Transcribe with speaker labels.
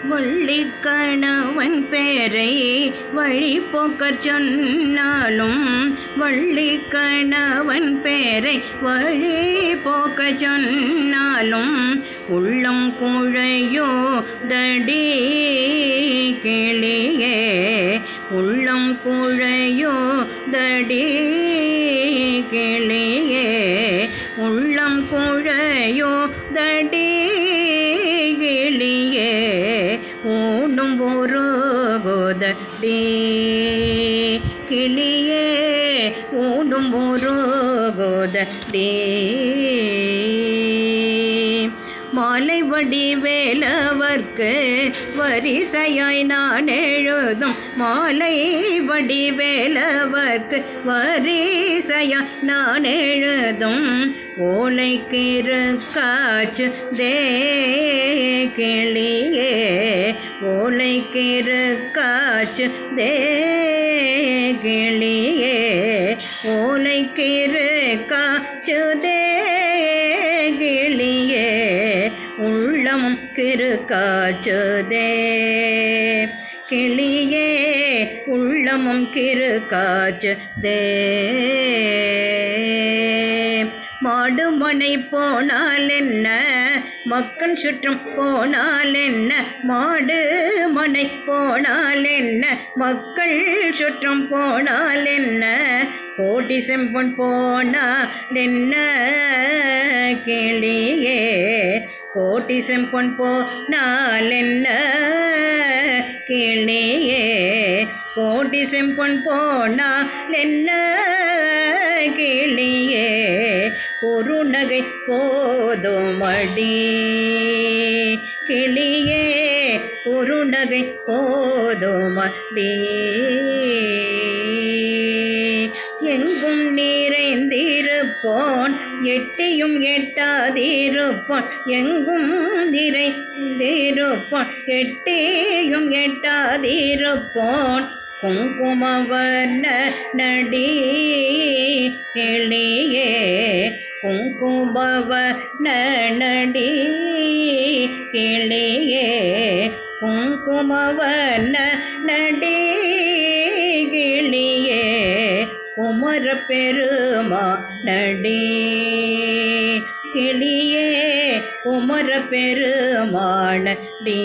Speaker 1: வள்ளிக்கணவன் பேரை வழிபோக்கச் சொன்னாலும் வள்ளிக்கணவன் பேரை வழிபோக்கச் சொன்னாலும் உள்ளம் குழையோ தடி கிளியே உள்ளம் குழையோ தடி கிளியே உள்ளம் குழையோ தடி கிளியே ஊடும் உருகுதடி கிளியே ஊடும் உருகுதடி மாலை வடிவேலவர்க்கு வரிசையாய் நான் எழுதும் மாலை வடிவேலவர்க்கு வரிசையாய் நான் எழுதும் ஓலைக்கிருக்காச்சு தே கிளியே ஓலைக்கிருக்காச்சு தே கிளியே ஓலைக்கிருக்காச்சு தே கிளியே உள்ளமும் கிருக்காச்சுதே கிளியே உள்ளமும் கிருக்காச்சுதே மாடுமனை போனால் என்ன மக்கள் சுற்றும் போனால் என்ன மாடு மனை போனால் என்ன மக்கள் சுற்றும் போனால் என்ன கோடி செம்பொன் போனால் என்ன கிளியே கோடி செம்பொன் போனால் என்ன கிளியே கோடி செம்பொன் போனால் என்ன கிளியே குறுநகை போதுமடி கிளியே குறுநகை போதுமடி எங்கும் நிறைந்திருப்போன் எட்டியும் எட்டாதிருப்போன் எங்கும் நிறைந்திருப்போன் எட்டியும் எட்டாதிருப்போன் குங்குமவர்ண நடி கிளியே குங்குமவர்ண நடி கிளியே குங்குமவர்ண நடி கிளியே குமர பெருமா நடி கிளியே குமர பெருமானடி.